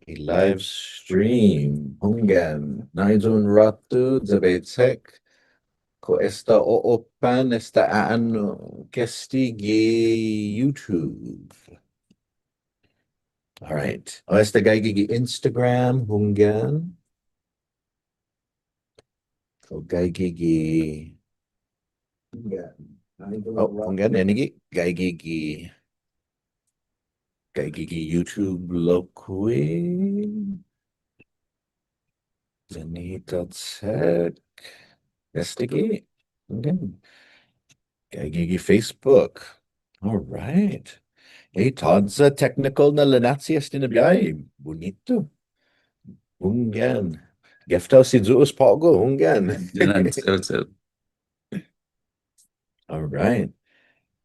A live stream. Hunggan. Naizun Ratu Zabetsek. Ko esta oopan esta aano kestigi YouTube. All right. O esta gaigigi Instagram. Hunggan. Ko gaigigi. Oh, hunggan enigi. Gaigigi. Gaigigi YouTube lokui. Zanita Tsek. Estigi. Hunggan. Gaigigi Facebook. All right. Hey, Todd's technical na lanatsias tinabiyay. Bonito. Hunggan. Geftaw si Zeus Pogo, hunggan. All right.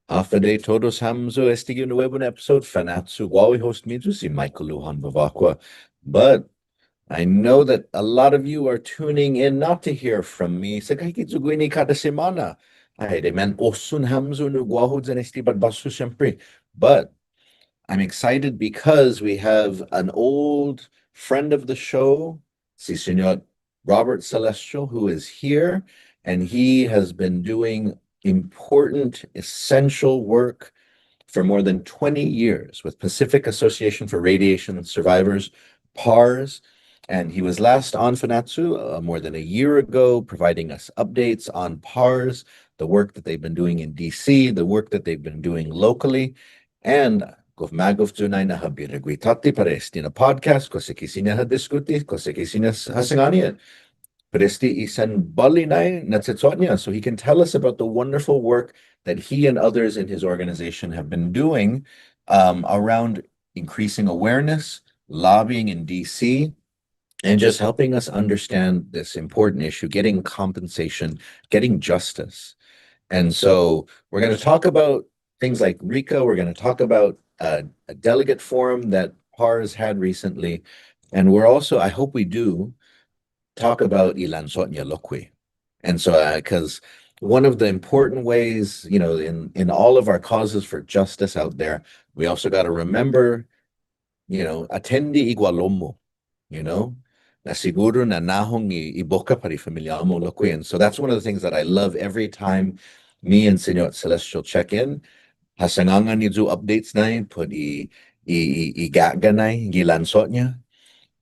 After todos hamzo estigyo nuevo na episode, Fanachu. Wawi host midyo si Michael Lujan Bavacqua. But I know that a lot of you are tuning in not to hear from me. Sa kahikitsugwini kada semana. Ay, de man osun hamzo no guahod zan esti basu siyempre. But I'm excited because we have an old friend of the show, si Senor Robert Celestial, who is here, and he has been doing important, essential work for more than 20 years with Pacific Association for Radiation Survivors, PARS. And he was last on Fanachu more than a year ago, providing us updates on PARS, the work that they've been doing in DC, the work that they've been doing locally. And Gofmagov tunay na habiragwitati paresti na podcast, kosikisinya hadiskuti, kosikisinya hasangania. Presti isan balinay natsitsonya, so he can tell us about the wonderful work that he and others in his organization have been doing around increasing awareness, lobbying in DC, and just helping us understand this important issue, getting compensation, getting justice. And so we're going to talk about things like RICA. We're going to talk about a delegate forum that PARS had recently. And we're also, I hope we do, talk about Ilan Sotnya Lokwi. And so, because one of the important ways, in all of our causes for justice out there, we also got to remember, attendi igualomo, na siguro na nahong iboka pari familia mo Lokwi. And so that's one of the things that I love every time me and Senor Celestial check in. Hasangangan ni Zu updates na yun, put igaga na gilansot niya.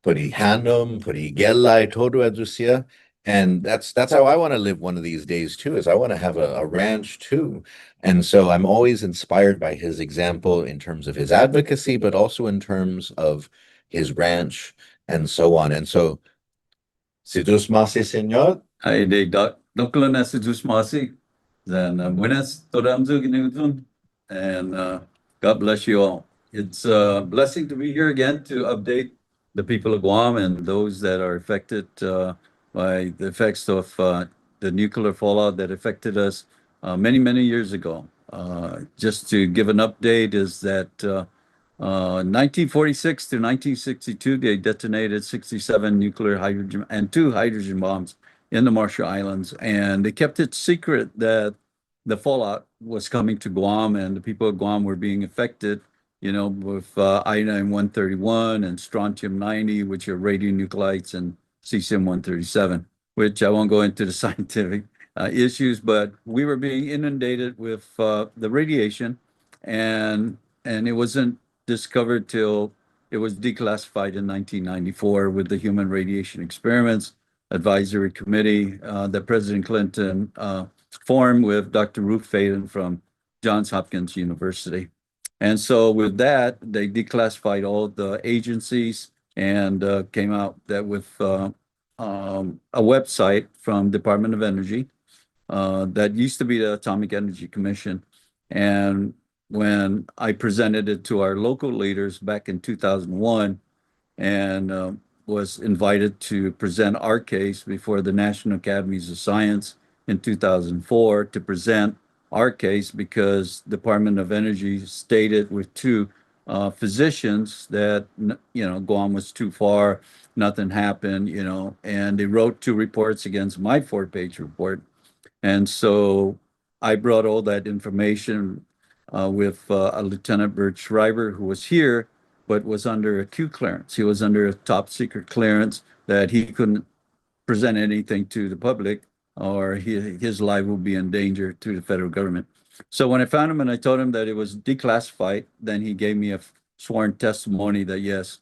Puri Hanum, Puri Gelai, Todo Adzusia. And that's how I want to live one of these days too, is I want to have a ranch too. And so I'm always inspired by his example in terms of his advocacy, but also in terms of his ranch and so on. And so, si Diyos masi, Senyor. Ay, de doklo na si Diyos masi. Then, buenas, todamzo ginugdun. And God bless you all. It's a blessing to be here again to update the people of Guam and those that are affected by the effects of the nuclear fallout that affected us many, many years ago. Just to give an update is that 1946 to 1962, they detonated 67 nuclear hydrogen and 2 hydrogen bombs in the Marshall Islands. And they kept it secret that the fallout was coming to Guam and the people of Guam were being affected, with iodine-131 and strontium-90, which are radionuclides, and cesium-137, which I won't go into the scientific issues, but we were being inundated with the radiation, and it wasn't discovered till it was declassified in 1994 with the Human Radiation Experiments Advisory Committee that President Clinton formed with Dr. Ruth Faden from Johns Hopkins University. And so with that, they declassified all the agencies and came out that with a website from Department of Energy that used to be the Atomic Energy Commission. And when I presented it to our local leaders back in 2001 and was invited to present our case before the National Academies of Science in 2004 to present our case because Department of Energy stated with two physicians that, Guam was too far, nothing happened, and they wrote 2 reports against my 4-page report. And so I brought all that information with Lieutenant Bert Schreiber, who was here, but was under a Q clearance. He was under a top secret clearance that he couldn't present anything to the public, or his life will be in danger to the federal government. So when I found him and I told him that it was declassified, then he gave me a sworn testimony that yes,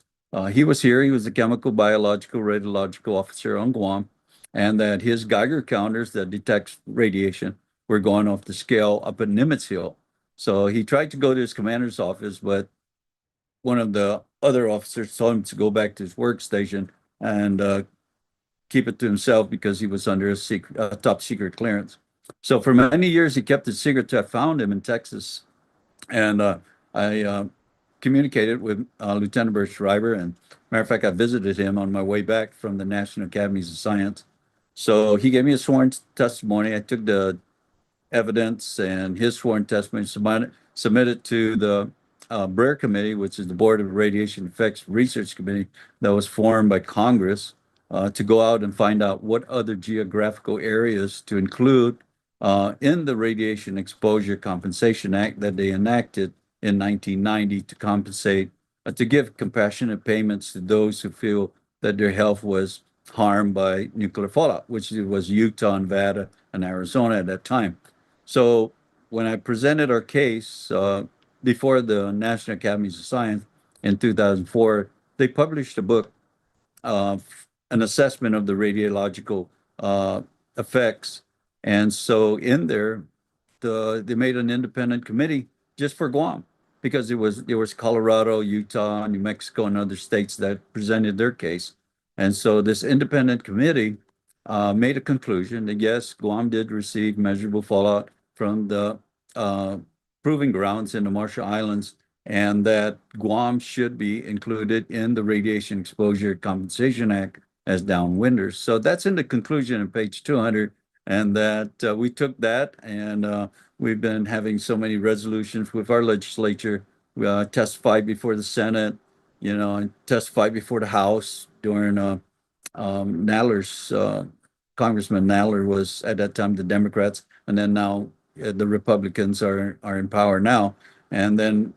he was here. He was a chemical, biological, radiological officer on Guam, and that his Geiger counters that detects radiation were going off the scale up at Nimitz Hill. So he tried to go to his commander's office, but one of the other officers told him to go back to his workstation and keep it to himself because he was under a top secret clearance. So for many years, he kept it secret till I found him in Texas. And I communicated with Lieutenant Bert Schreiber. And matter of fact, I visited him on my way back from the National Academies of Science. So he gave me a sworn testimony. I took the evidence and his sworn testimony, submitted to the BRER Committee, which is the Board of Radiation Effects Research Committee that was formed by Congress to go out and find out what other geographical areas to include in the Radiation Exposure Compensation Act that they enacted in 1990 to compensate, to give compassionate payments to those who feel that their health was harmed by nuclear fallout, which was Utah, Nevada, and Arizona at that time. So when I presented our case before the National Academies of Science in 2004, they published a book, uh, an assessment of the radiological effects. And so in there, they made an independent committee just for Guam because there was Colorado, Utah, New Mexico, and other states that presented their case. And so this independent committee made a conclusion that yes, Guam did receive measurable fallout from the proving grounds in the Marshall Islands, and that Guam should be included in the Radiation Exposure Compensation Act as downwinders. So that's in the conclusion on page 200, and that we took that, and we've been having so many resolutions with our legislature. We testified before the Senate, and testified before the House during Naller's, Congressman Naller was at that time the Democrats, and then now the Republicans are in power now. And then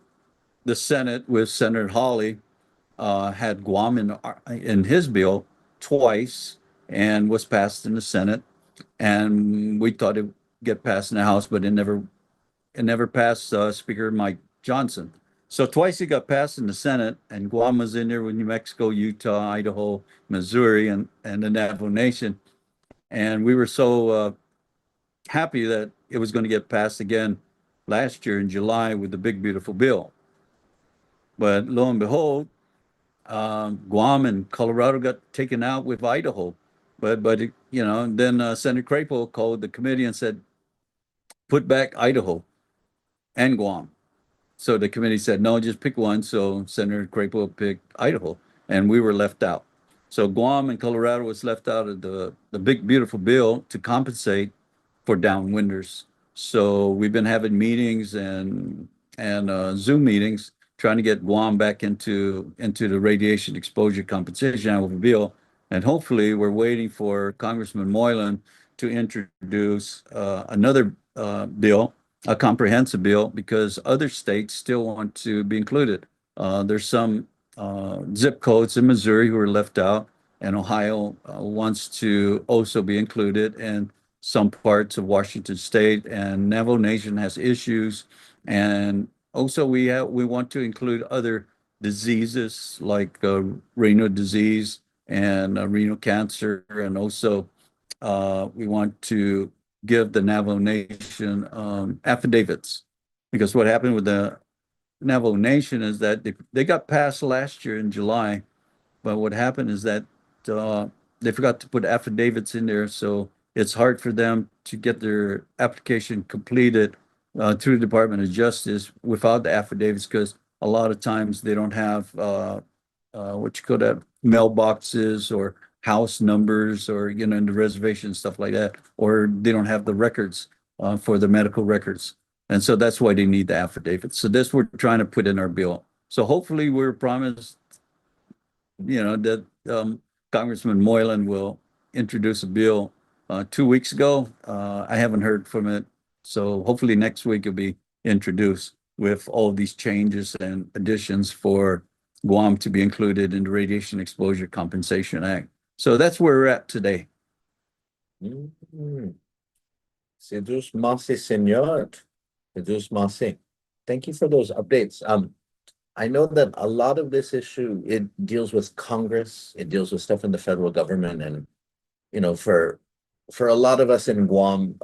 the Senate with Senator Hawley had Guam in his bill twice and was passed in the Senate. And we thought it would get passed in the House, but it never passed Speaker Mike Johnson. So twice it got passed in the Senate, and Guam was in there with New Mexico, Utah, Idaho, Missouri, and the Navajo Nation. And we were so happy that it was going to get passed again last year in July with the big, beautiful bill. But lo and behold, Guam and Colorado got taken out with Idaho. But then Senator Crapo called the committee and said, put back Idaho and Guam. So the committee said, no, just pick one. So Senator Crapo picked Idaho, and we were left out. So Guam and Colorado was left out of the big, beautiful bill to compensate for downwinders. So we've been having meetings and Zoom meetings trying to get Guam back into the radiation exposure compensation bill. And hopefully we're waiting for Congressman Moylan to introduce another bill, a comprehensive bill, because other states still want to be included. There's some zip codes in Missouri who are left out, and Ohio wants to also be included, and some parts of Washington State and Navajo Nation has issues. And also we want to include other diseases like renal disease and renal cancer, and also we want to give the Navajo Nation affidavits, because what happened with the Navajo Nation is that they got passed last year in July, but what happened is that they forgot to put affidavits in there, so it's hard for them to get their application completed through the Department of Justice without the affidavits, because a lot of times they don't have what you call that, mailboxes or house numbers, or in the reservation, stuff like that, or they don't have the records for the medical records. And so that's why they need the affidavits. So this we're trying to put in our bill. So hopefully we're promised, that Congressman Moylan will introduce a bill 2 weeks ago. I haven't heard from it. So hopefully next week it'll be introduced with all of these changes and additions for Guam to be included in the Radiation Exposure Compensation Act. So that's where we're at today. Mm. Sedus Masi, senor. Sedus Masi. Thank you for those updates. I know that a lot of this issue, it deals with Congress, it deals with stuff in the federal government, and for a lot of us in Guam,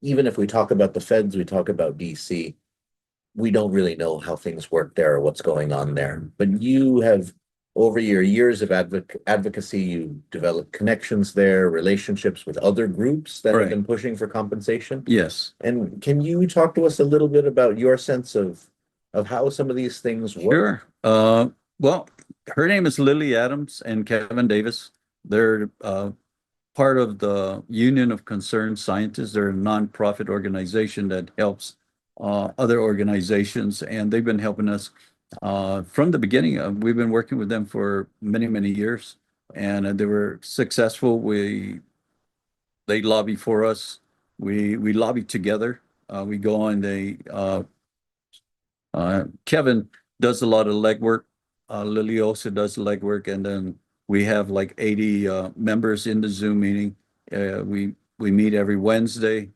even if we talk about the feds, we talk about DC, we don't really know how things work there or what's going on there. But you have, over your years of advocacy, you developed connections there, relationships with other groups that have Right. been pushing for compensation. Yes. And can you talk to us a little bit about your sense of how some of these things work? Sure. Well, her name is Lily Adams and Kevin Davis. They're part of the Union of Concerned Scientists. They're a nonprofit organization that helps other organizations, and they've been helping us from the beginning. We've been working with them for many, many years, and they were successful. They lobby for us. We lobby together. We go on. Kevin does a lot of legwork. Lily also does legwork, and then we have like 80 members in the Zoom meeting. We meet every Wednesday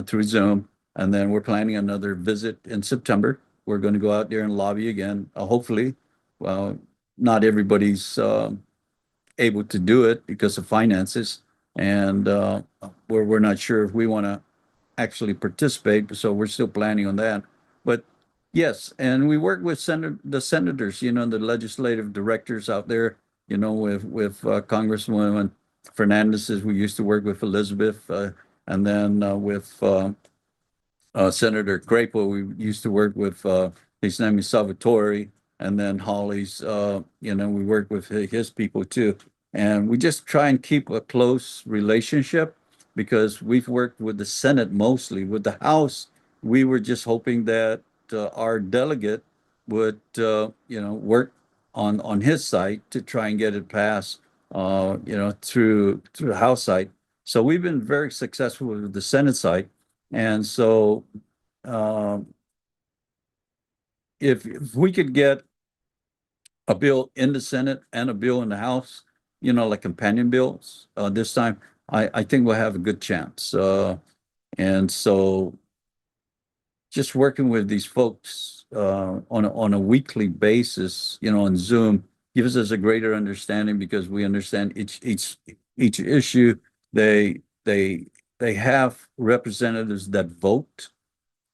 through Zoom, and then we're planning another visit in September. We're going to go out there and lobby again. Hopefully, well, not everybody's able to do it because of finances, and we're not sure if we want to actually participate. So we're still planning on that. But yes, and we work with the senators, the legislative directors out there, with Congresswoman Fernandez. We used to work with Elizabeth, and then with Senator Crapo. We used to work with his name is Salvatore, and then Holly's. We work with his people too, and we just try and keep a close relationship because we've worked with the Senate mostly. With the House, we were just hoping that our delegate would, work on his side to try and get it passed, through the House side. So we've been very successful with the Senate side, and so um, if we could get a bill in the Senate and a bill in the House, like companion bills, this time, I think we'll have a good chance. And so just working with these folks on a weekly basis, on Zoom, gives us a greater understanding because we understand each issue. They have representatives that vote,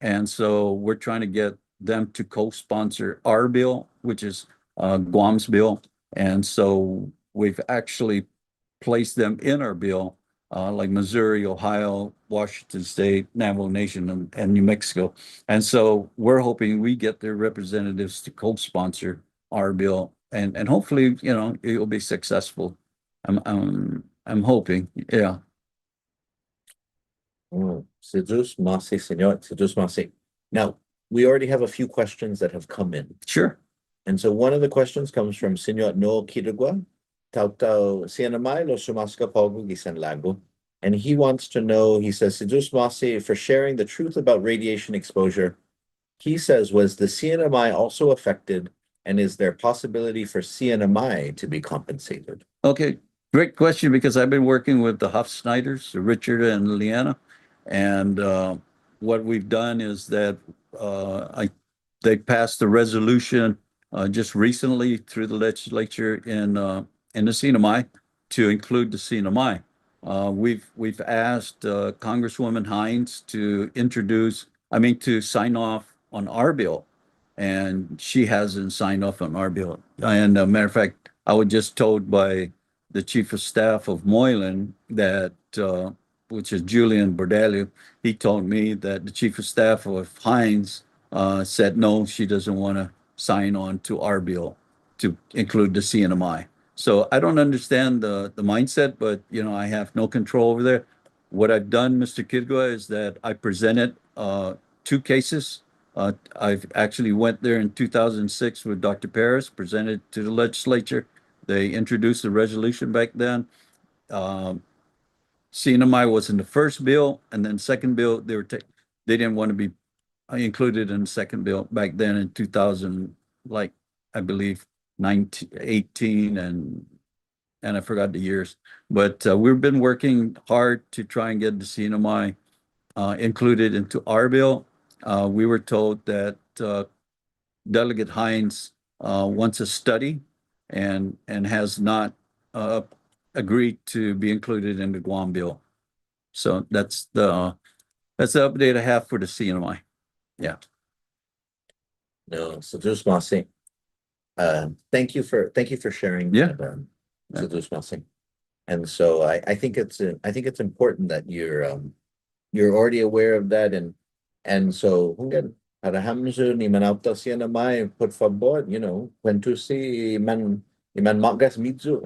and so we're trying to get them to co-sponsor our bill, which is Guam's bill. And so we've actually placed them in our bill, like Missouri, Ohio, Washington State, Navajo Nation, and New Mexico. And so we're hoping we get their representatives to co-sponsor our bill, and hopefully, it will be successful. I'm hoping, yeah. Sedus Masi, senor. Sedus Masi. Now, we already have a few questions that have come in. Sure. And so one of the questions comes from Senor Noel Kirigua, Tautau Sianamai lo Sumaska Pogu Gisan Lago. And he wants to know, he says, Sedus Masi, for sharing the truth about radiation exposure. He says, was the CNMI also affected? And is there possibility for CNMI to be compensated? Okay, great question because I've been working with the Huff Snyders, Richard and Leanna, and what we've done is that they passed the resolution just recently through the legislature in the CNMI to include the CNMI. We've asked Congresswoman Hines to to sign off on our bill, and she hasn't signed off on our bill. And matter of fact, I was just told by the chief of staff of Moylan that, which is Julian Bordelio, he told me that the chief of staff of Hines said no, she doesn't want to sign on to our bill to include the CNMI. So I don't understand the mindset, but I have no control over there. What I've done, Mr. Kidgua, is that I presented two cases. I've actually went there in 2006 with Dr. PARS, presented to the legislature. They introduced the resolution back then. CNMI was in the first bill, and then second bill, they didn't want to be included in the second bill back then in 2000, like I believe 19, 18, and I forgot the years. But we've been working hard to try and get the CNMI included into our bill. We were told that Delegate Hines wants a study and has not agreed to be included in the Guam bill. So that's the update I have for the CNMI. Yeah. No, so just Mossing. Thank you for sharing Yeah. that, Yeah. so just Mossing. And so I think it's important that you're already aware of that, and so hanggang arahamzo ni manauta siya na may put favor, when to see man magas midzu.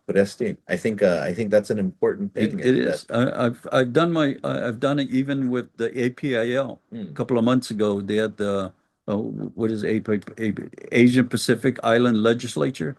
Presti. I think that's an important thing. It is. I've done it even with the APIL. A couple of months ago, they had the what is Asian Pacific Island Legislature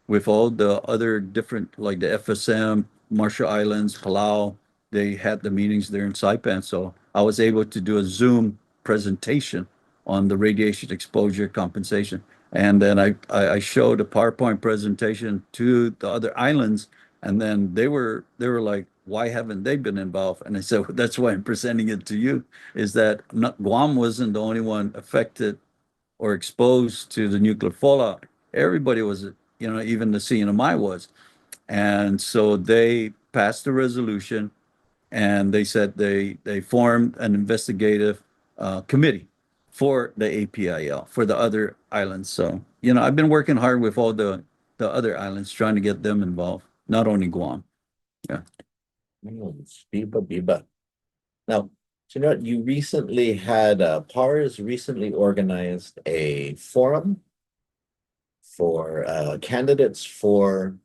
with all the other different, like the FSM, Marshall Islands, Palau. They had the meetings there in Saipan, so I was able to do a Zoom presentation on the radiation exposure compensation, and then I showed a PowerPoint presentation to the other islands, and then they were like, why haven't they been involved? And I said, well, that's why I'm presenting it to you, is that Guam wasn't the only one affected or exposed to the nuclear fallout. Everybody was, even the CNMI was. And so they passed a resolution, and they said they formed an investigative committee for the APIL, for the other islands. So, I've been working hard with all the other islands, trying to get them involved, not only Guam. Yeah. Biba. Now, so you recently had PARS recently organized a forum for candidates for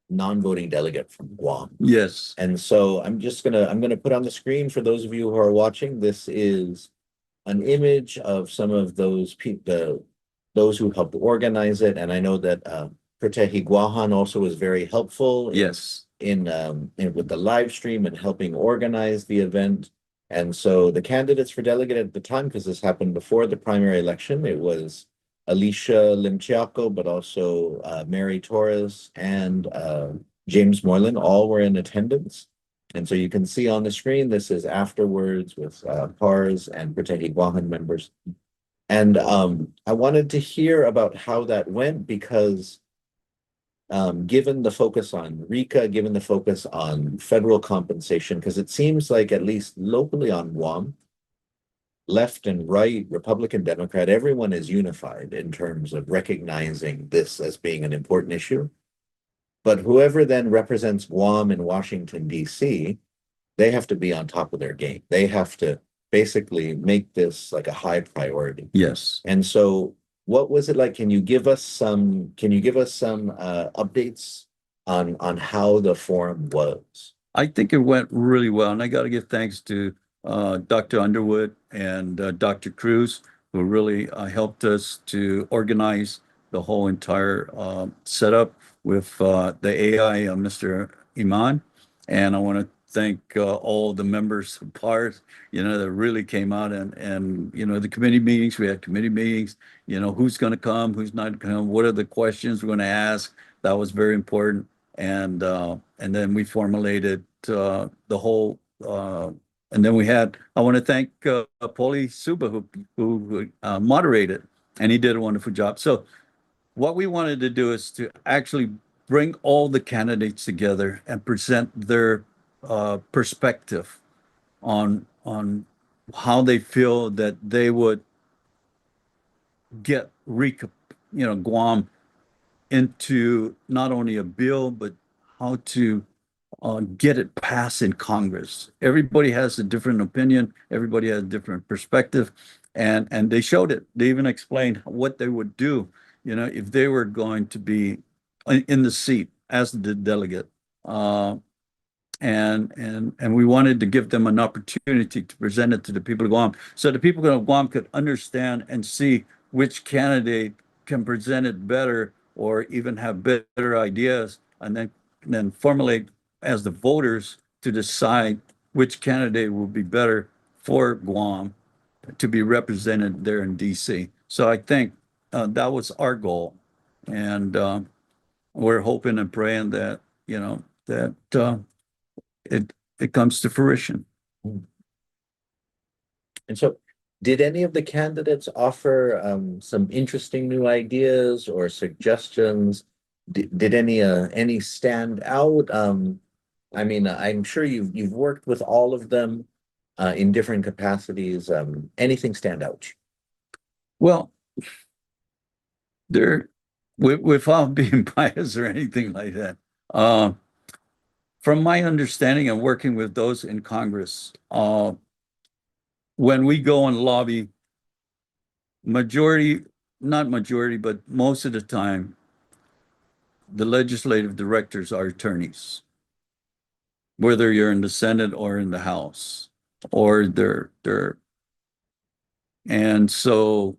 non-voting delegate from Guam. Yes. And so I'm gonna put on the screen for those of you who are watching. This is an image of some of those people, those who helped organize it. And I know that Pratehi Guahan also was very helpful. Yes. In with the live stream and helping organize the event. And so the candidates for delegate at the time, because this happened before the primary election, it was Alicia Limchiaco, but also Mary Torres and James Moylan, all were in attendance. And so you can see on the screen, this is afterwards with PARS and Pratehi Guahan members. And I wanted to hear about how that went, because given the focus on RICA, given the focus on federal compensation, because it seems like at least locally on Guam, left and right, Republican, Democrat, everyone is unified in terms of recognizing this as being an important issue. But whoever then represents Guam in Washington, D.C., they have to be on top of their game. They have to basically make this like a high priority. Yes. And so what was it like? Can you give us some updates on how the forum was? I think it went really well, and I got to give thanks to Dr. Underwood and Dr. Cruz, who really helped us to organize the whole entire setup with the AI, Mr. Iman. And I want to thank all the members of PARS, that really came out, and the committee meetings. We had committee meetings, who's going to come, who's not going to come, what are the questions we're going to ask. That was very important. And then we formulated the whole, and then I want to thank Paulie Suba, who moderated, and he did a wonderful job. So what we wanted to do is to actually bring all the candidates together and present their perspective on how they feel that they would get Guam into not only a bill, but how to get it passed in Congress. Everybody has a different opinion. Everybody has a different perspective, and they showed it. They even explained what they would do, if they were going to be in the seat as the delegate. And we wanted to give them an opportunity to present it to the people of Guam, so the people of Guam could understand and see which candidate can present it better, or even have better ideas, and then formulate as the voters to decide which candidate will be better for Guam to be represented there in D.C. So I think that was our goal. And we're hoping and praying that, that it comes to fruition. And so, did any of the candidates offer some interesting new ideas or suggestions? Did any stand out? I mean, I'm sure you've worked with all of them in different capacities. Anything stand out? Well, there, without being biased or anything like that, from my understanding and working with those in Congress, when we go and lobby, not majority, but most of the time, the legislative directors are attorneys, whether you're in the Senate or in the House, or and so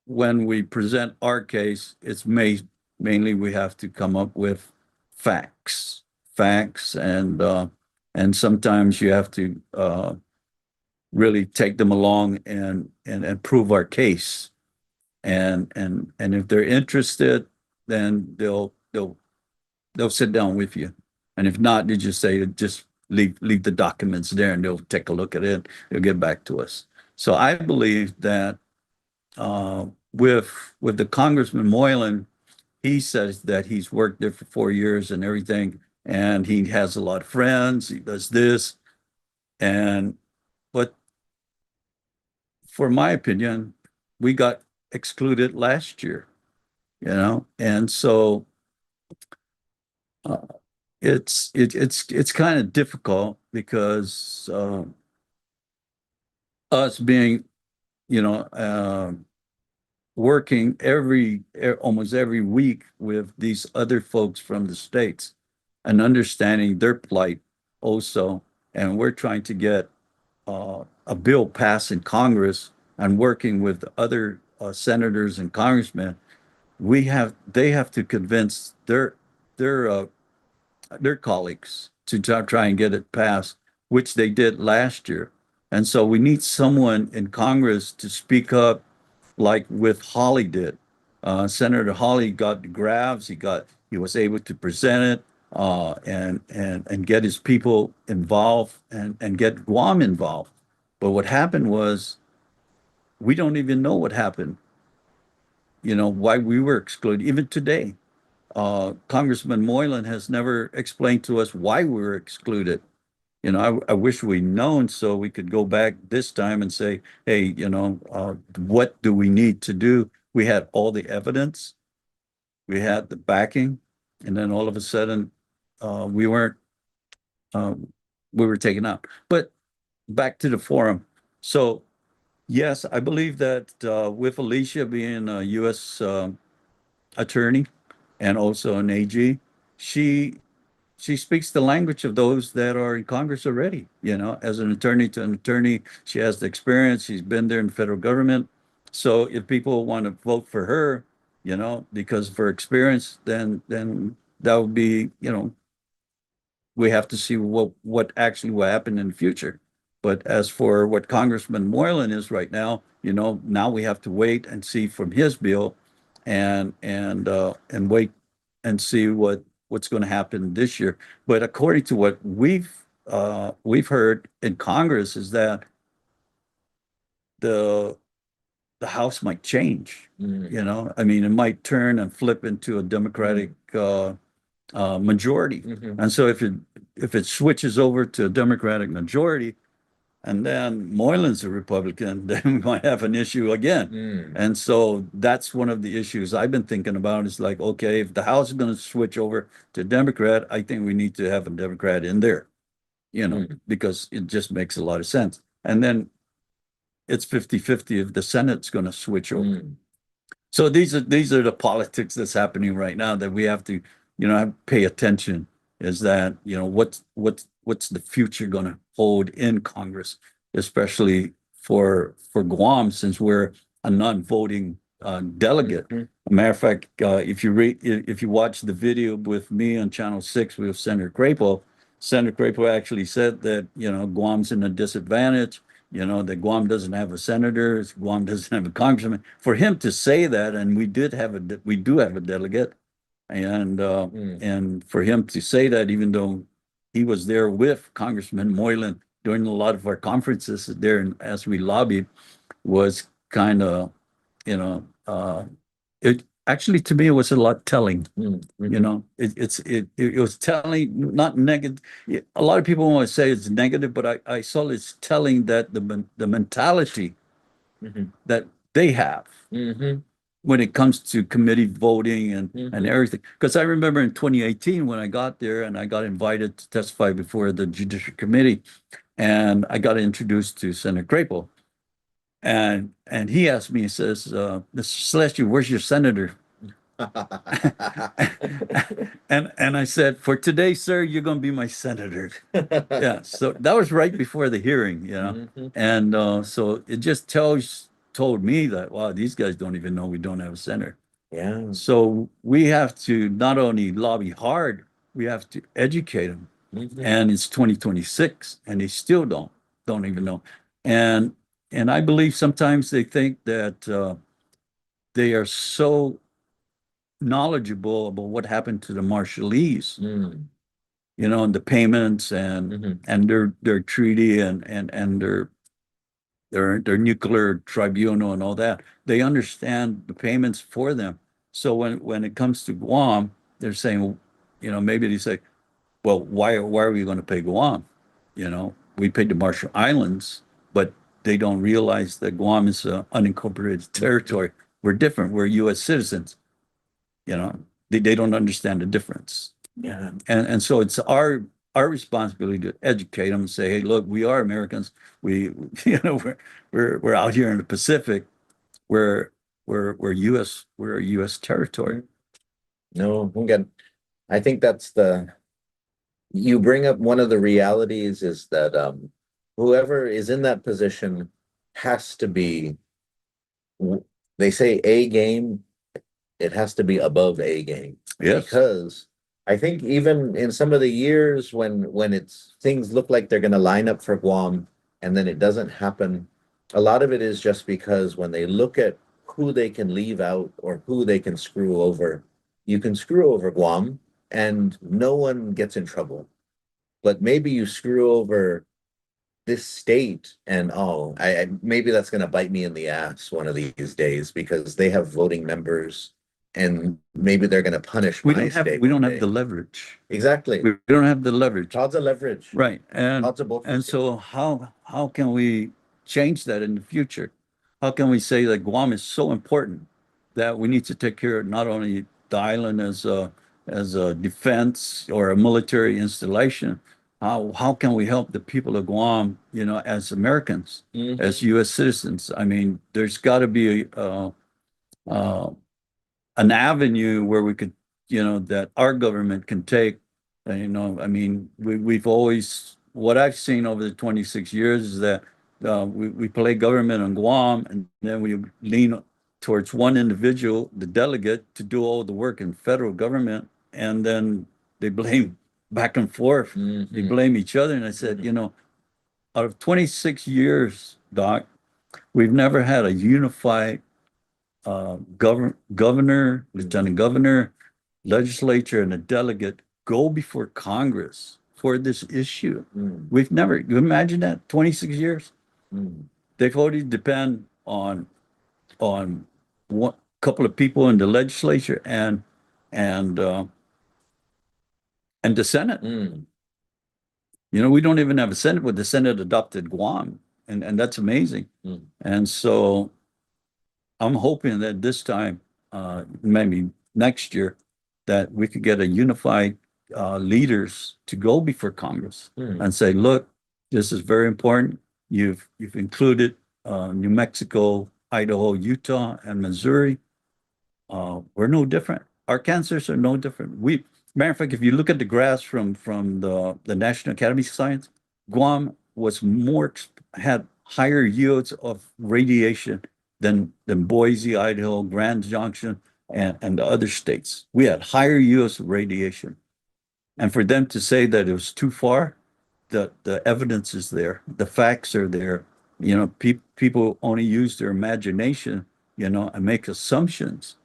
when we present our case, it's mainly we have to come up with facts, and sometimes you have to really take them along and prove our case. And if they're interested, then they'll sit down with you. And if not, they just say, just leave the documents there and they'll take a look at it. They'll get back to us. So I believe that with the Congressman Moylan, he says that he's worked there for 4 years and everything, and he has a lot of friends. He does this, but for my opinion, we got excluded last year, and so it's kind of difficult because us being, working almost every week with these other folks from the states and understanding their plight also. And we're trying to get a bill passed in Congress and working with other senators and congressmen. They have to convince their colleagues to try and get it passed, which they did last year. And so we need someone in Congress to speak up like with Holly did. Senator Holly got the grabs. He was able to present it and get his people involved and get Guam involved. But what happened was we don't even know what happened. Why we were excluded. Even today, Congressman Moylan has never explained to us why we were excluded. I wish we'd known so we could go back this time and say, hey, what do we need to do? We had all the evidence, we had the backing, and then all of a sudden, we weren't, we were taken out. But back to the forum. So, yes, I believe that with Alicia being a U.S. Attorney and also an AG, she she speaks the language of those that are in Congress already. As an attorney to an attorney, she has the experience. She's been there in the federal government. So if people want to vote for her, because of her experience, then that would be, we have to see what actually will happen in the future. But as for what Congressman Moylan is right now, now we have to wait and see from his bill and wait and see what's going to happen this year. But according to what we've heard in Congress is that the the House might change. I mean, it might turn and flip into a Democratic majority. And so if it switches over to a Democratic majority, and then Moylan's a Republican, then we might have an issue again. And so that's one of the issues I've been thinking about is like, okay, if the House is going to switch over to Democrat, I think we need to have a Democrat in there, because it just makes a lot of sense. And then it's 50-50 if the Senate's going to switch over. So these are the politics that's happening right now that we have to, pay attention. Is that, what's the future going to hold in Congress, especially for Guam, since we're a non-voting delegate. Matter of fact, if you watch the video with me on Channel 6 with Senator Crapo actually said that, Guam's in a disadvantage. that Guam doesn't have a senator, Guam doesn't have a congressman. For him to say that, and we do have a delegate, and for him to say that, even though he was there with Congressman Moylan during a lot of our conferences there, and as we lobbied, was kind of, it actually, to me, it was a lot telling. It was telling, not negative. A lot of people want to say it's negative, but I saw it's telling that the mentality that they have when it comes to committee voting and everything. Because I remember in 2018 when I got there and I got invited to testify before the Judicial Committee, and I got introduced to Senator Crapo. And he asked me, he says, Mr. Celestio, where's your senator? And I said, for today, sir, you're going to be my senator. Yeah. So that was right before the hearing, And so it just told me that, wow, these guys don't even know we don't have a senator. Yeah. So we have to not only lobby hard, we have to educate them. And it's 2026 and they still don't even know. And I believe sometimes they think that they are so knowledgeable about what happened to the Marshallese, and the payments and their treaty and their nuclear tribunal and all that. They understand the payments for them. So when it comes to Guam, they're saying, maybe they say, well, why are we going to pay Guam? We paid the Marshall Islands, but they don't realize that Guam is an unincorporated territory. We're different. We're U.S. citizens. They don't understand the difference. Yeah. And so it's our responsibility to educate them and say, hey, look, we are Americans. We're out here in the Pacific. We're U.S. We're a U.S. territory. No, again, I think you bring up one of the realities is that whoever is in that position has to be, they say A game, it has to be above A game. Yes. Because I think even in some of the years when things look like they're going to line up for Guam and then it doesn't happen, a lot of it is just because when they look at who they can leave out or who they can screw over, you can screw over Guam and no one gets in trouble. But maybe you screw over this state and maybe that's going to bite me in the ass one of these days because they have voting members and maybe they're going to punish my state. We don't have the leverage. Exactly. We don't have the leverage. Lots of leverage. Right. And So how can we change that in the future? How can we say that Guam is so important that we need to take care of not only the island as a defense or a military installation? How can we help the people of Guam, as Americans, as U.S. citizens? I mean, there's got to be an avenue where we could, that our government can take. I mean, we've always, what I've seen over the 26 years is that we play government on Guam and then we lean towards one individual, the delegate, to do all the work in federal government. And then they blame back and forth. They blame each other. And I said, out of 26 years, Doc, we've never had a unified governor, lieutenant governor, legislature, and a delegate go before Congress for this issue. We've never, you imagine that, 26 years? They've already depend on one couple of people in the legislature and the Senate. We don't even have a Senate, but the Senate adopted Guam, and that's amazing. And so I'm hoping that this time, maybe next year, that we could get a unified leaders to go before Congress and say, look, this is very important. You've included New Mexico, Idaho, Utah, and Missouri. We're no different. Our cancers are no different. Matter of fact, if you look at the graphs from the National Academy of Science, Guam had higher yields of radiation than Boise, Idaho, Grand Junction, and the other states. We had higher yields of radiation. And for them to say that it was too far, the evidence is there. The facts are there. People only use their imagination, and make assumptions,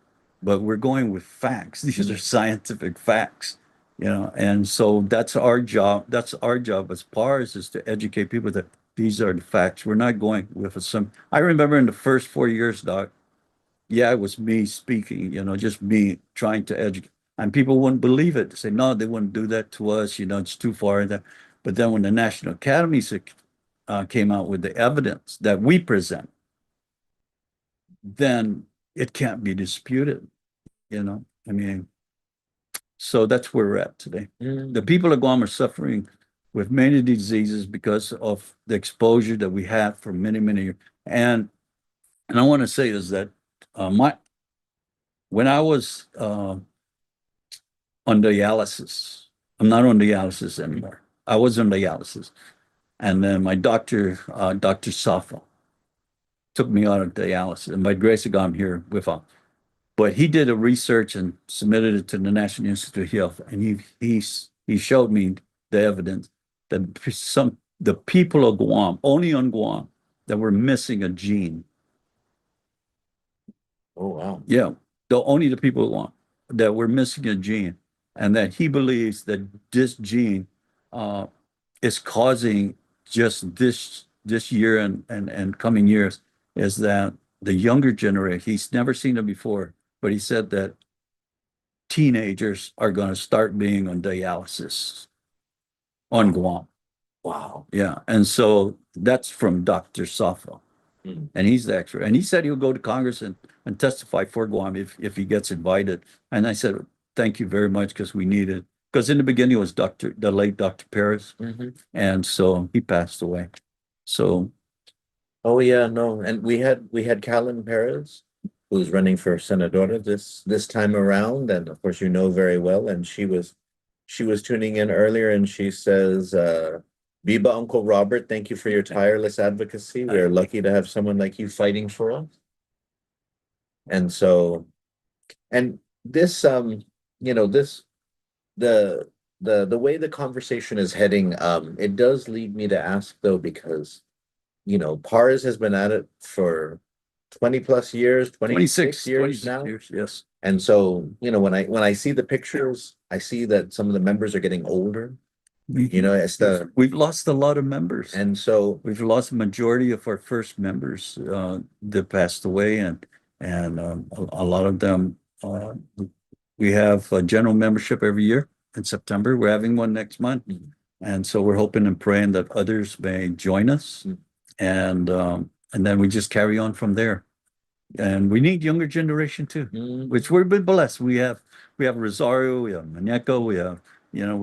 but we're going with facts. These are scientific facts, and so that's our job. That's our job as PARS, is to educate people that these are the facts. We're not going with some. I remember in the first 4 years, Doc, yeah, it was me speaking, just me trying to educate. And people wouldn't believe it. They say, no, they wouldn't do that to us, it's too far. But then when the National Academies came out with the evidence that we present, then it can't be disputed, I mean, so that's where we're at today. The people of Guam are suffering with many diseases because of the exposure that we had for many, many years. And I want to say is that when I was on dialysis, I'm not on dialysis anymore. I was on dialysis. And then my doctor, Dr. Safa, took me out of dialysis. And by grace of God, I'm here with him. But he did a research and submitted it to the National Institute of Health. And he showed me the evidence that the people of Guam, only on Guam, that were missing a gene. Oh, wow. Yeah, only the people want that we're missing a gene, and that he believes that this gene is causing just this year and coming years, is that the younger generation, he's never seen it before, but he said that teenagers are going to start being on dialysis on Guam. Wow. Yeah, and so that's from Dr. Safa. And he's the expert. And he said he'll go to Congress and testify for Guam if he gets invited. And I said, thank you very much, because we need it. Because in the beginning it was the late Dr. PARS. And so he passed away. So Oh yeah, no. And we had Callan Perez, who's running for senadora this time around, and of course you know very well. And she was tuning in earlier, and she says, Viva Uncle Robert, thank you for your tireless advocacy. We're lucky to have someone like you fighting for us. And so, and this, this the way the conversation is heading, it does lead me to ask though, because PARS has been at it for 20 plus years, 26 years now. years, yes. And so, when I see the pictures, I see that some of the members are getting older. It's We've lost a lot of members. and so We've lost the majority of our first members that passed away, and a lot of them. We have a general membership every year in September. We're having one next month, and so we're hoping and praying that others may join us, and then we just carry on from there. And we need younger generation too, which we've been blessed. We have Rosario, we have Maneco, we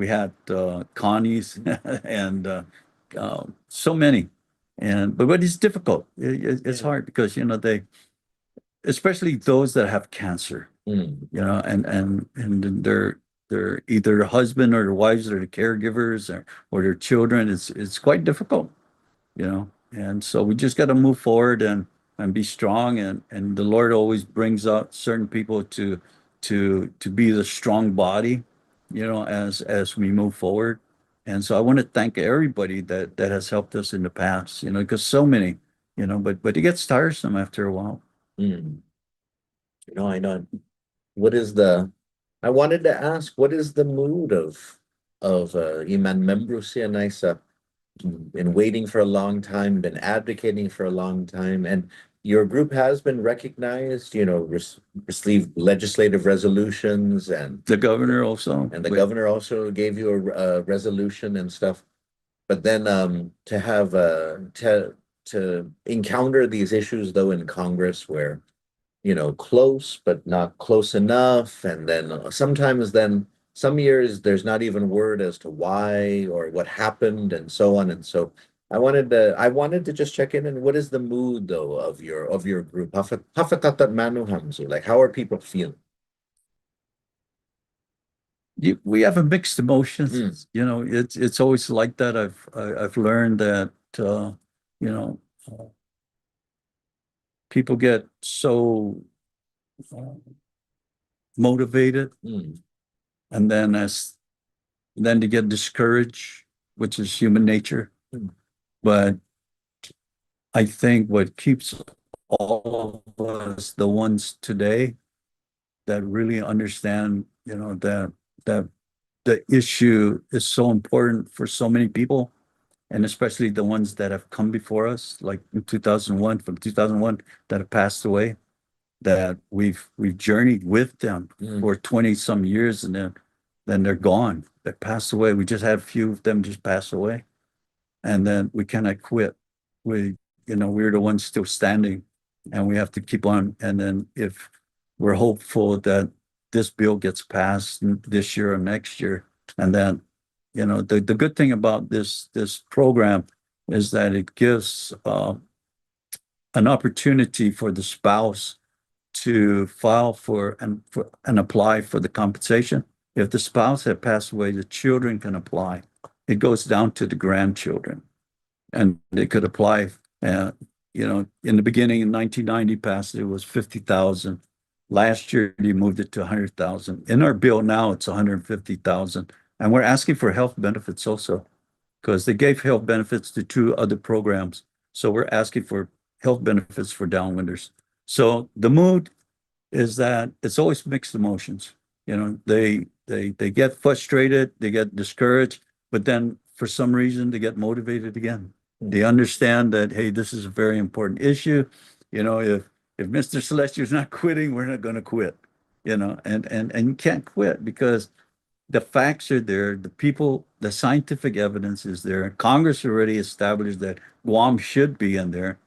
had Connie's and so many. But it's difficult. It's hard because they, especially those that have cancer, and they're either the husband or the wives or the caregivers or their children. It's quite difficult, and so we just got to move forward and be strong, and the Lord always brings out certain people to be the strong body, as we move forward. And so I want to thank everybody that has helped us in the past, because so many, but it gets tiresome after a while. I know. I wanted to ask, what is the mood of Iman Membrusia Naisa? Been waiting for a long time, been advocating for a long time, and your group has been recognized, received legislative resolutions, and The governor also. the governor also gave you a resolution and stuff. But then to have to encounter these issues though in Congress where close but not close enough, and then sometimes then some years there's not even word as to why or what happened and so on. And so I wanted to just check in, and what is the mood though of your group? Hafatatat Manu Hamzu, like how are people feeling? We have a mixed emotions. It's always like that. I've learned that you know people get so motivated, and then to get discouraged, which is human nature. But I think what keeps all of us, the ones today that really understand, that the issue is so important for so many people, and especially the ones that have come before us, like in 2001, from 2001, that have passed away, that we've journeyed with them for 20 some years, and then they're gone. They passed away. We just had a few of them just pass away, and then we cannot quit. We're the ones still standing, and we have to keep on. And then if we're hopeful that this bill gets passed this year or next year, and then, the good thing about this program is that it gives an opportunity for the spouse to file and apply for the compensation. If the spouse had passed away, the children can apply. It goes down to the grandchildren, and they could apply. In the beginning, in 1990 passed, it was 50,000. Last year, they moved it to 100,000. In our bill now, it's 150,000. And we're asking for health benefits also, because they gave health benefits to two other programs. So we're asking for health benefits for downwinders. So the mood is that it's always mixed emotions. They get frustrated, they get discouraged, but then for some reason they get motivated again. They understand that, hey, this is a very important issue. If Mr. Celestio's not quitting, we're not going to quit. And you can't quit because the facts are there, the scientific evidence is there. Congress already established that Guam should be in there.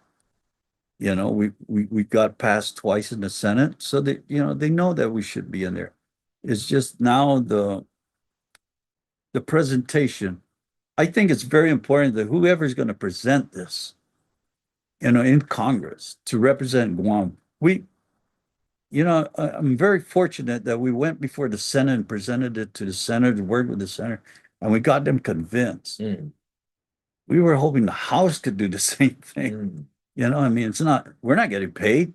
We got passed twice in the Senate, so they know that we should be in there. It's just now the presentation. I think it's very important that whoever's going to present this, in Congress to represent Guam, I'm very fortunate that we went before the Senate and presented it to the Senate, worked with the Senate, and we got them convinced. We were hoping the House could do the same thing. We're not getting paid,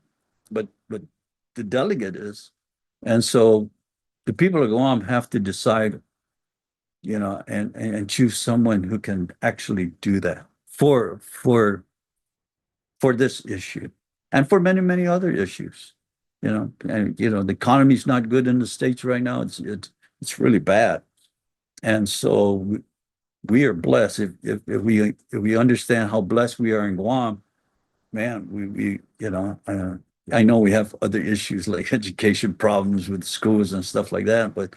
but the delegate is. And so the people of Guam have to decide, and choose someone who can actually do that for this issue and for many, many other issues. The economy's not good in the States right now. It's really bad. And so we are blessed if we understand how blessed we are in Guam. Man, I know we have other issues like education problems with schools and stuff like that, but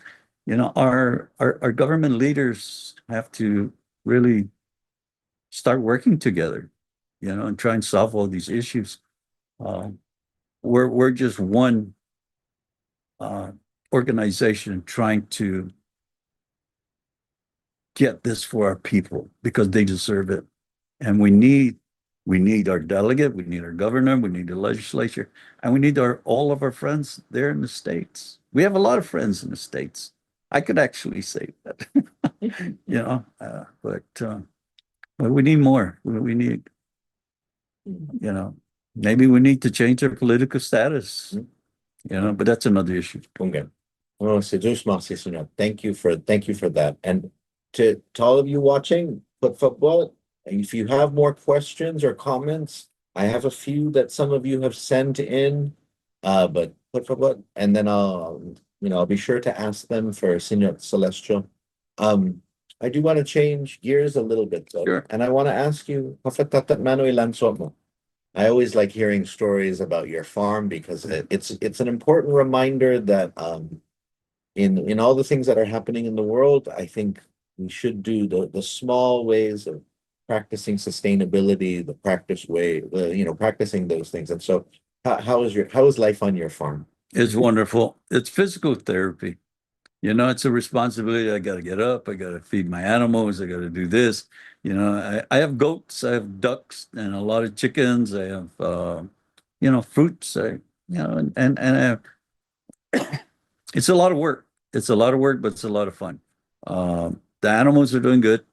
our government leaders have to really start working together, and try and solve all these issues. We're just one organization trying to get this for our people because they deserve it, and we need our delegate, we need our governor, we need the legislature, and we need all of our friends there in the States. We have a lot of friends in the States. I could actually say that, but we need more. We need, maybe we need to change our political status, but that's another issue. Okay. Well, thank you for that. And to all of you watching, Put Football, if you have more questions or comments, I have a few that some of you have sent in, but Put Football, and then I'll be sure to ask them for Senor Celestial. I do want to change gears a little bit though. Sure. And I want to ask you, I always like hearing stories about your farm because it's an important reminder that in all the things that are happening in the world, I think we should do the small ways of practicing sustainability, the practice way, practicing those things. And so how is life on your farm? It's wonderful. It's physical therapy. It's a responsibility. I got to get up. I got to feed my animals. I got to do this. I have goats. I have ducks and a lot of chickens. I have, fruits. And I have, it's a lot of work. It's a lot of work, but it's a lot of fun. The animals are doing good.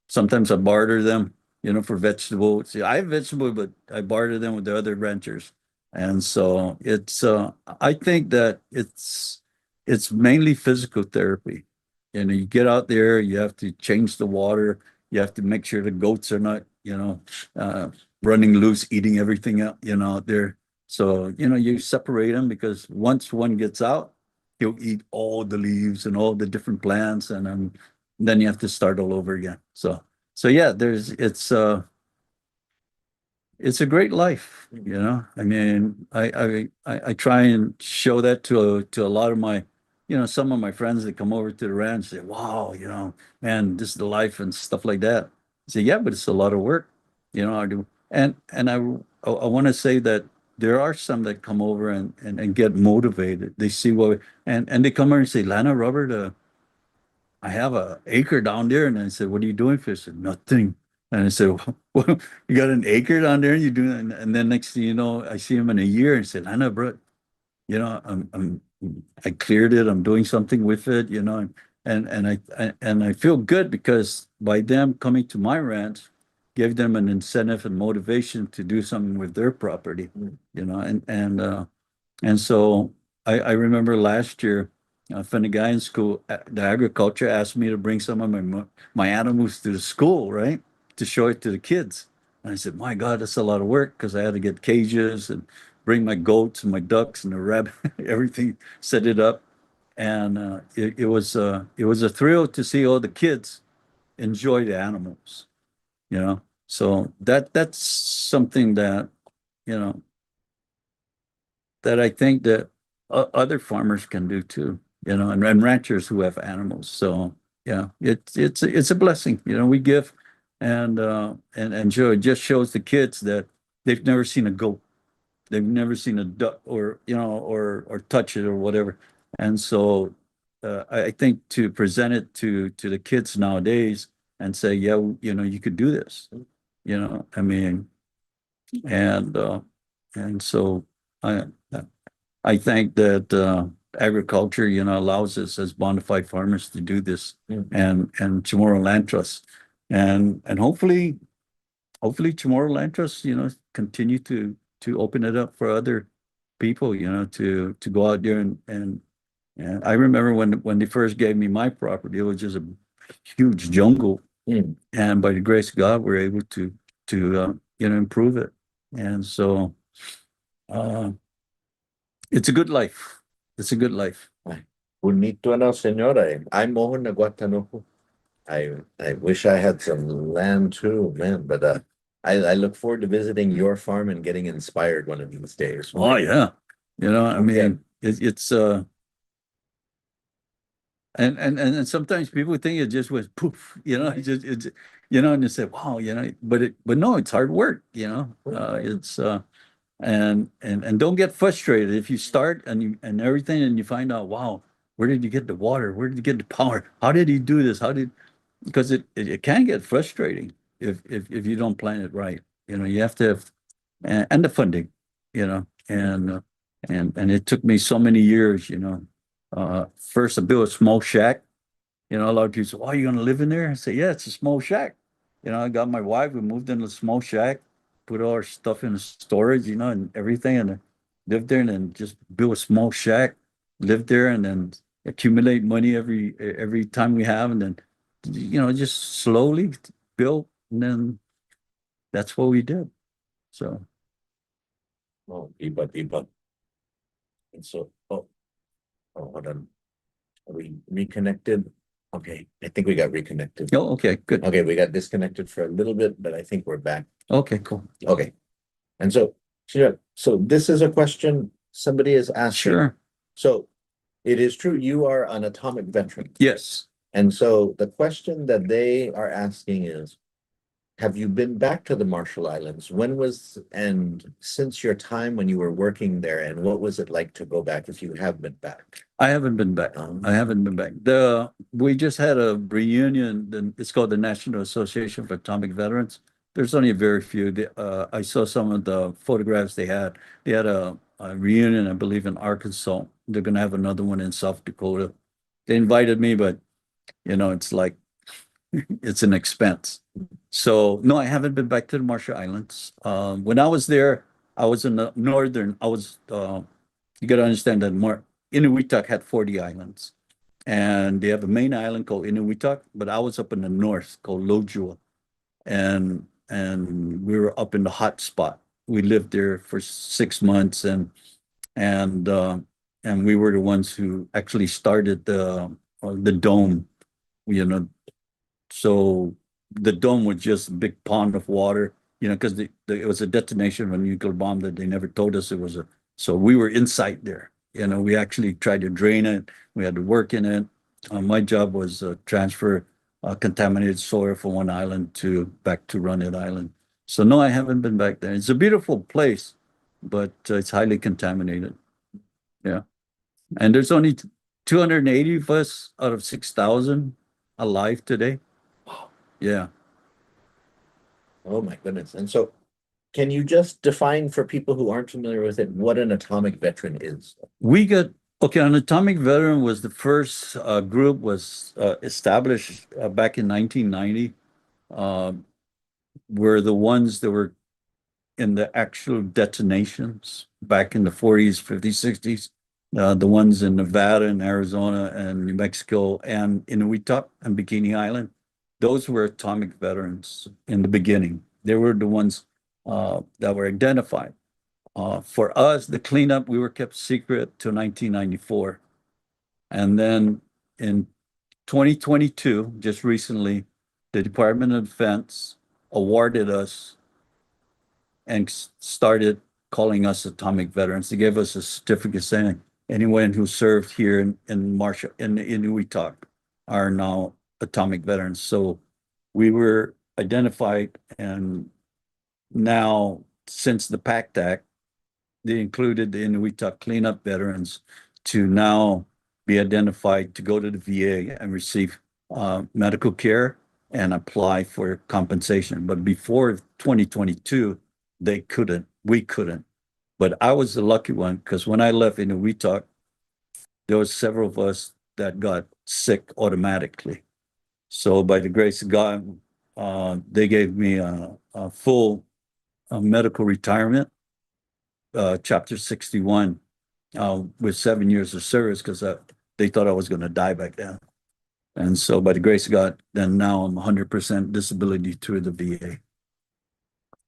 Sometimes I barter them, for vegetables. See, I have vegetable, but I barter them with the other ranchers. And so I think that it's mainly physical therapy. You get out there, you have to change the water. You have to make sure the goats are not, running loose, eating everything out, out there. So, you separate them because once one gets out, he'll eat all the leaves and all the different plants, and then you have to start all over again. So yeah, it's a great life, I mean, I try and show that to a lot of my, some of my friends that come over to the ranch say, wow, man, this is the life and stuff like that. I say, yeah, but it's a lot of work, I do. And I want to say that there are some that come over and get motivated. They see and they come over and say, Lana, Robert, I have a acre down there. And I said, what are you doing for? I said, nothing. And I said, well, you got an acre down there and you do, and then next thing you know, I see him in a year and said, Lana, bro, I cleared it. I'm doing something with it, and I feel good because by them coming to my ranch, gave them an incentive and motivation to do something with their property, and so I remember last year, from the guy in school, the agriculture asked me to bring some of my animals to the school, right, to show it to the kids. And I said, my God, that's a lot of work because I had to get cages and bring my goats and my ducks and the rabbit, everything, set it up. And it was a thrill to see all the kids enjoy the animals, So that's something that, you know, that I think that other farmers can do too, and ranchers who have animals. So yeah, it's a blessing, we give, and sure, it just shows the kids that they've never seen a goat, they've never seen a duck, or or touch it or whatever, and so I think to present it to the kids nowadays and say, yeah, you could do this, I mean, and so I I think that agriculture, allows us as bona fide farmers to do this, and Chamorro Land Trust, and hopefully Chamorro Land Trust, continue to open it up for other people, to go out there and I remember when they first gave me my property, it was just a huge jungle, and by the grace of God, we're able to improve it, and so. Uh, it's a good life. It's a good life. Bonito na, señora. I'm mohon na Guatanopo. I wish I had some land too, man. But I look forward to visiting your farm and getting inspired one of these days. Oh yeah. I mean, it's and sometimes people think it just was poof, and they say, wow, but no, it's hard work, it's and don't get frustrated if you start and everything and you find out, wow, where did you get the water? Where did you get the power? How did he do this? Because it can get frustrating if you don't plan it right. You have to have, and the funding, and it took me so many years, first I built a small shack. A lot of people say, "Oh, are you gonna live in there?" I say, "Yeah, it's a small shack." I got my wife. We moved in a small shack, put all our stuff in storage, and everything, and lived there, and then just built a small shack, lived there, and then accumulate money every time we have, and then just slowly built, and then that's what we did. So Oh, iba. And so, hold on. Are we reconnected? Okay, I think we got reconnected. oh, okay, good. Okay, we got disconnected for a little bit, but I think we're back. Okay, cool. Okay. And so, sure. So this is a question somebody is asking. Sure. So it is true you are an atomic veteran. Yes. And so the question that they are asking is, have you been back to the Marshall Islands? And since your time when you were working there, and what was it like to go back if you have been back? I haven't been back. I haven't been back. We just had a reunion. It's called the National Association for Atomic Veterans. There's only a very few. I saw some of the photographs they had. They had a reunion, I believe, in Arkansas. They're going to have another one in South Dakota. They invited me, but it's like it's an expense. So no, I haven't been back to the Marshall Islands. When I was there, I was in the northern. You got to understand that Inuitak had 40 islands, and they have a main island called Inuitak. But I was up in the north called Lojua, and and we were up in the hot spot. We lived there for 6 months, and and we were the ones who actually started the dome, you know. So the dome was just a big pond of water, because it was a detonation of a nuclear bomb that they never told us it was a. So we were inside there. We actually tried to drain it. We had to work in it. My job was transfer contaminated soil from one island to back to Runit Island. So no, I haven't been back there. It's a beautiful place, but it's highly contaminated. Yeah, and there's only 280 of us out of 6,000 alive today. Wow. Yeah. Oh my goodness. And so can you just define for people who aren't familiar with it what an atomic veteran is? We got okay. An atomic veteran was the first group was established back in 1990. Uh, were the ones that were in the actual detonations back in the 40s, 50s, 60s. The ones in Nevada and Arizona and New Mexico and Inuitak and Bikini Island. Those were atomic veterans in the beginning. They were the ones that were identified. For us, the cleanup, we were kept secret till 1994. And then in 2022, just recently, the Department of Defense awarded us and started calling us atomic veterans. They gave us a certificate saying anyone who served here in Marshall in Inuitak are now atomic veterans. So we were identified, and now since the PACT Act, they included the Inuitak cleanup veterans to now be identified to go to the VA and receive medical care and apply for compensation. But before 2022, we couldn't. But I was the lucky one because when I left Inuitak, there was several of us that got sick automatically. So by the grace of God, they gave me a full medical retirement, chapter 61, with 7 years of service because they thought I was going to die back then. And so by the grace of God, then now I'm 100% disability through the VA.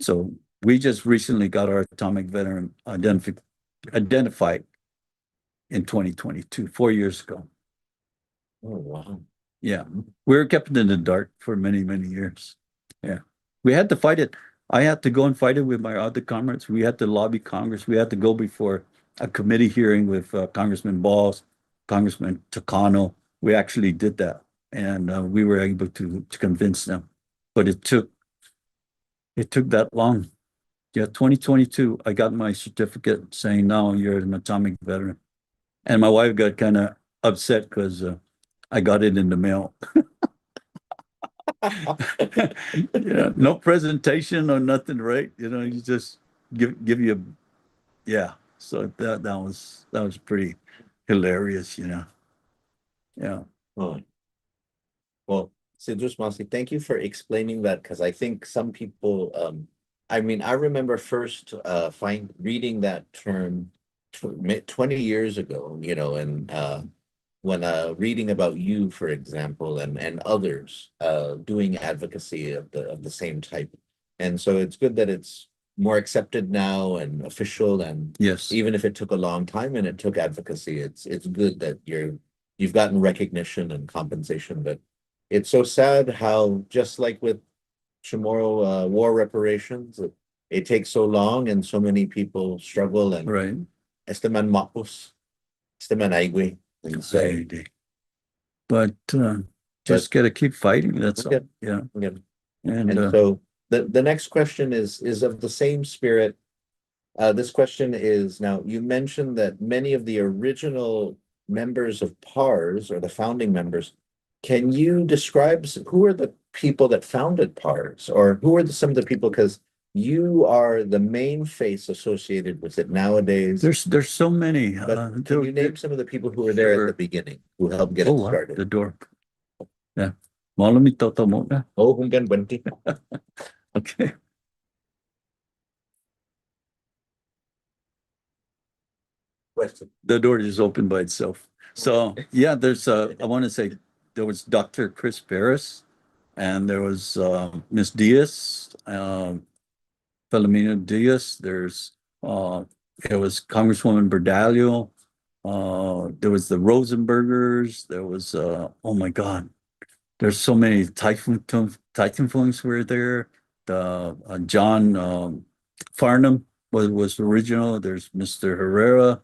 So we just recently got our atomic veteran identified in 2022, 4 years ago. Oh, wow. Yeah. We were kept in the dark for many, many years. Yeah. We had to fight it. I had to go and fight it with my other comrades. We had to lobby Congress. We had to go before a committee hearing with Congressman Balls, Congressman Takano. We actually did that. And we were able to convince them. But it took that long. Yeah, 2022, I got my certificate saying, now you're an atomic veteran. And my wife got kind of upset because I got it in the mail. Yeah, no presentation or nothing, right? You just give you yeah. So that was pretty hilarious. Yeah. Oh, well, Sidrus Masi, thank you for explaining that because I think some people, I mean, I remember first reading that term 20 years ago, and when reading about you, for example, and others doing advocacy of the same type. And so it's good that it's more accepted now and official. And Yes. even if it took a long time and it took advocacy, it's good that you've gotten recognition and compensation. But it's so sad how just like with Chamorro war reparations, it takes so long and so many people struggle and Right. este man mapus, este man aigui. And so But just got to keep fighting. That's all. Okay. Yeah. Yeah. And And so the next question is of the same spirit. This question is now you mentioned that many of the original members of PARS or the founding members, can you describe who are the people that founded PARS or who are some of the people because you are the main face associated with it nowadays. there's so many. But can you name some of the people who were there at the beginning who helped get it wow, started? the door. Yeah. Malami toto mo na. Oh, hunggan bunti. Okay. Question. The door just opened by itself. So yeah, there's I want to say there was Dr. Chris Paris, and there was Miss Diaz, Filomena Diaz. Uh, it was Congresswoman Berdalio. There was the Rosenbergers. There was oh my God, there's so many Typhoons were there. The John Farnham was original. There's Mr. Herrera.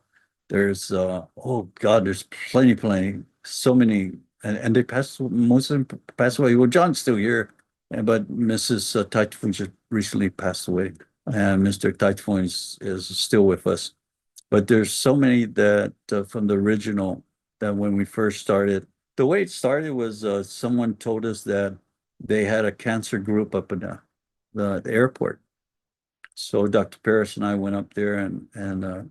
There's oh God, there's plenty, so many, and they passed. Most of them passed away. Well, John's still here, but Mrs. Typhoon just recently passed away, and Mr. Typhoon is still with us. But there's so many that from the original that when we first started, the way it started was someone told us that they had a cancer group up in the airport. So Dr. Paris and I went up there and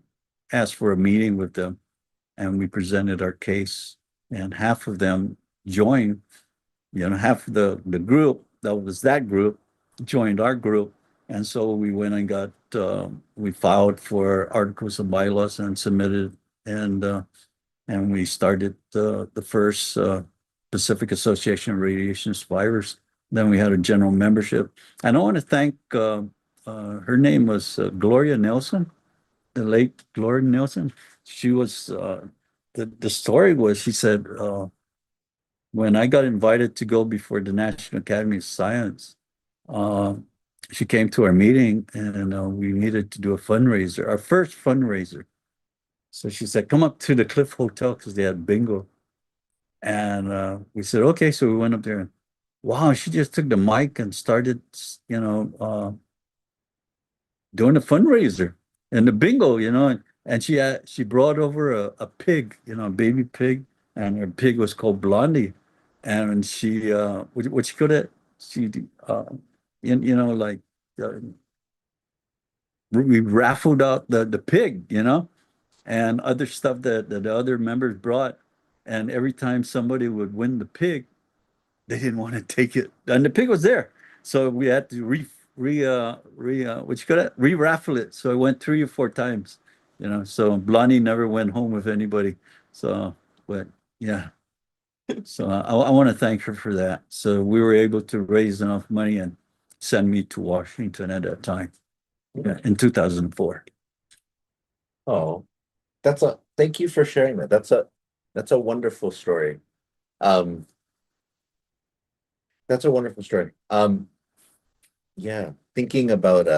asked for a meeting with them, and we presented our case, and half of them joined, half of the group that was that group joined our group. And so we went and we filed for articles of bylaws and submitted, and and we started the first Pacific Association of Radiation Survivors. Then we had a general membership. And I want to thank, her name was Gloria Nelson, the late Gloria Nelson. She was, the story was, she said, when I got invited to go before the National Academy of Science, uh, she came to our meeting, and we needed to do a fundraiser, our first fundraiser. So she said, come up to the Cliff Hotel because they had bingo. And we said, okay. So we went up there, and wow, she just took the mic and started, doing a fundraiser and the bingo, and she brought over a pig, a baby pig, and her pig was called Blondie. And she what she could have, she like uh, we raffled out the pig, and other stuff that the other members brought. And every time somebody would win the pig, they didn't want to take it, and the pig was there, so we had to what you got re-raffle it. So I went 3 or 4 times, So Blondie never went home with anybody. So, but yeah, so I want to thank her for that. So we were able to raise enough money and send me to Washington at that time, yeah, in 2004. Oh, thank you for sharing that. That's a wonderful story. Um, that's a wonderful story. Yeah, thinking about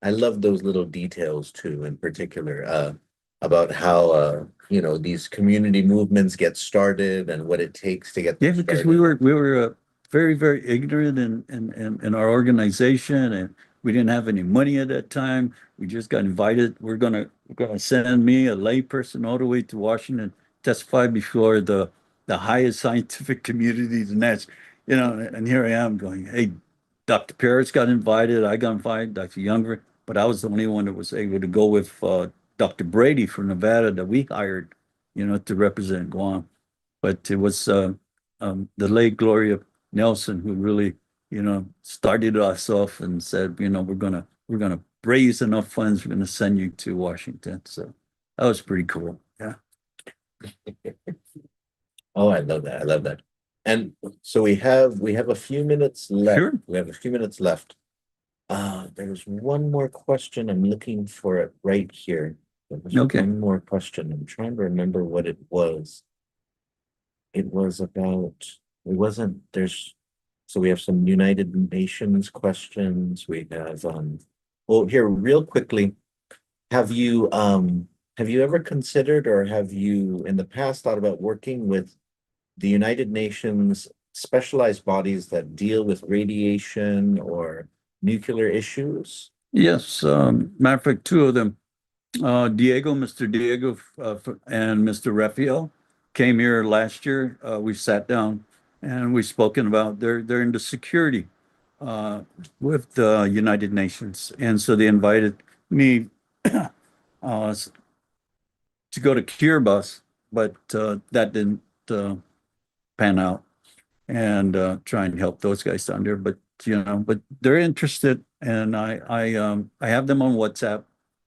I love those little details too, in particular, about how these community movements get started and what it takes to get Yeah, them because started. we were very ignorant in our organization, and we didn't have any money at that time. We just got invited. We're gonna send me, a layperson, all the way to Washington, testify before the highest scientific community, and that's, and here I am going, hey, Dr. Paris got invited, I got invited, Dr. Younger, but I was the only one that was able to go with Dr. Brady from Nevada that we hired, to represent Guam. But it was the late Gloria Nelson who really, started us off and said, we're gonna raise enough funds. We're gonna send you to Washington. So that was pretty cool. Yeah. Oh, I love that. I love that. And so we have a few minutes left. Sure. We have a few minutes left. There's one more question. I'm looking for it right here. There was Okay. one more question. I'm trying to remember what it was. It was about, it wasn't, there's, so we have some United Nations questions. We have, well, here, real quickly, have you ever considered or have you in the past thought about working with the United Nations specialized bodies that deal with radiation or nuclear issues? Yes. Matter of fact, two of them, Mr. Diego, and Mr. Raphael came here last year. We sat down and we've spoken about they're into security with the United Nations, and so they invited me to go to Kiribati, but that didn't pan out, and try and help those guys down there. But but they're interested, and I have them on WhatsApp,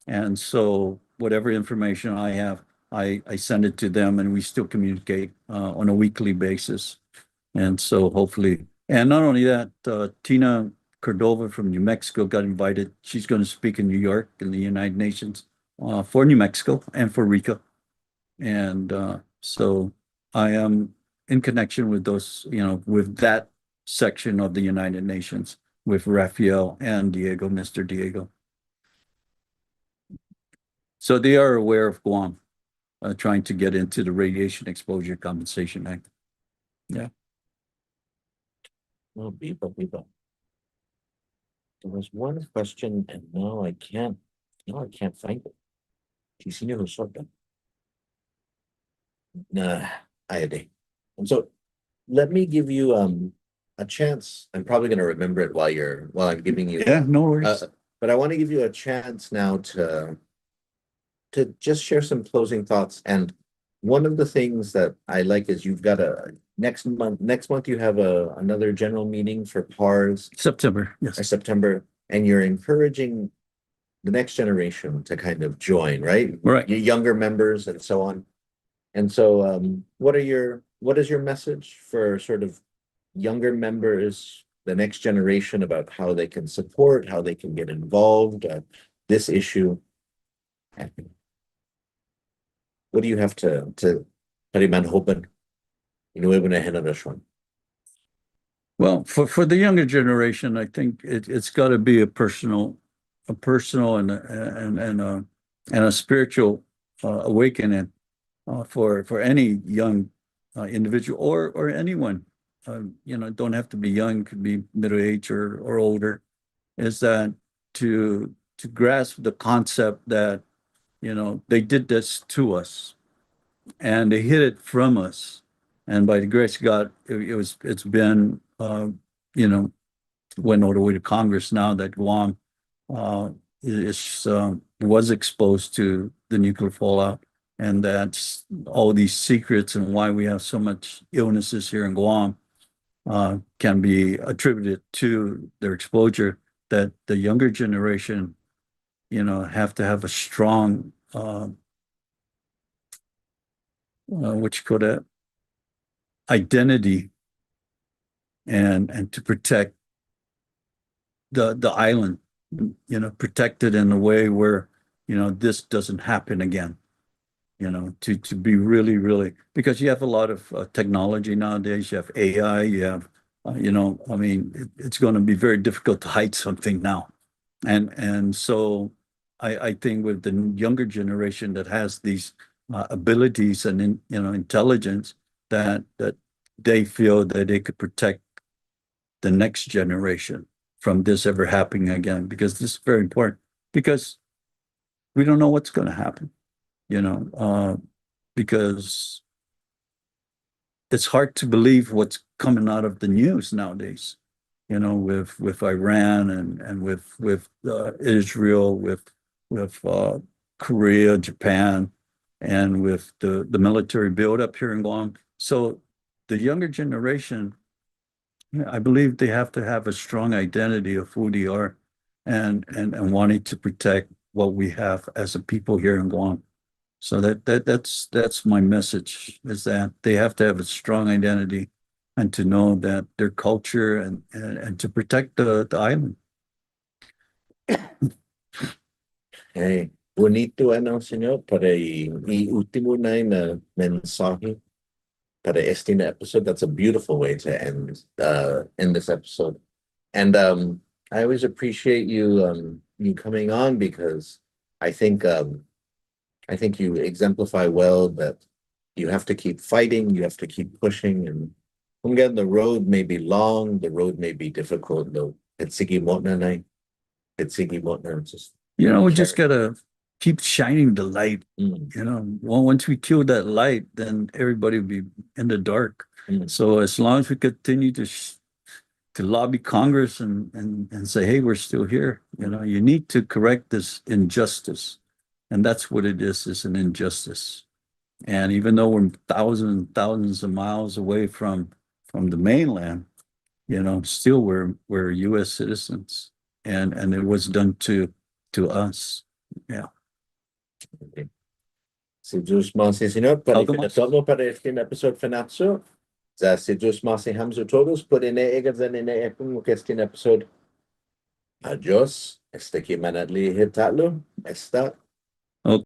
and so whatever information I have, I send it to them, and we still communicate on a weekly basis. And so hopefully And not only that, Tina Cordova from New Mexico got invited. She's going to speak in New York in the United Nations for New Mexico and for Rica. And so I am in connection with those, with that section of the United Nations with Rafael and Diego, Mr. Diego. So they are aware of Guam trying to get into the Radiation Exposure Compensation Act. Yeah. Well, Biba. There was one question, and now I can't find it. Sino resolved? Nah, I. And so let me give you a chance. I'm probably gonna remember it while I'm giving you Yeah, no worries. but I want to give you a chance now to just share some closing thoughts. And one of the things that I like is you've got next month you have another general meeting for PARS September, or yes. September, and you're encouraging the next generation to kind of join, right? Right. Younger members and so on. And so what is your message for sort of younger members, the next generation, about how they can support, how they can get involved this issue? What do you have to Parimanhopan inuwi na one? Well, for the younger generation, I think it's got to be a personal and a spiritual awakening for any young individual or anyone. Don't have to be young, could be middle age or older. Is that to grasp the concept that they did this to us and they hid it from us, and by the grace of God, it's been went all the way to Congress now that Guam was exposed to the nuclear fallout, and that's all these secrets and why we have so much illnesses here in Guam can be attributed to their exposure. That the younger generation, have to have a strong what you call that, identity and to protect the island, protect it in a way where this doesn't happen again. To be really, really, because you have a lot of technology nowadays. You have AI. You have, I mean, it's going to be very difficult to hide something now, and so I think with the younger generation that has these abilities and intelligence that they feel that they could protect the next generation from this ever happening again, because this is very important, because we don't know what's going to happen, because it's hard to believe what's coming out of the news nowadays, with Iran and with Israel, with Korea, Japan, and with the military buildup here in Guam. So the younger generation, I believe they have to have a strong identity of who they are and wanting to protect what we have as a people here in Guam. So that's my message, is that they have to have a strong identity and to know that their culture and to protect the island. Hey, bonito señor, para último na mensaje para este episode. That's a beautiful way to end this episode. And I always appreciate you coming on, because I think you exemplify well that you have to keep fighting, you have to keep pushing, and again, the road may be long, the road may be difficult, though. It's just We just gotta keep shining the light. Once we kill that light, then everybody will be in the dark. So as long as we continue to lobby Congress and say, hey, we're still here, you need to correct this injustice. And that's what it is an injustice. And even though we're thousands and thousands of miles away from the mainland, still we're US citizens. And it was done to us. Yeah. Si Diyos mo, si Senyor, para Algo mas? ipinatawag mo para este episode, Fanachu. Si Diyos masiham su todos, pueden egazan in kung question episode. Adios, este ki manatli hitalo, esta.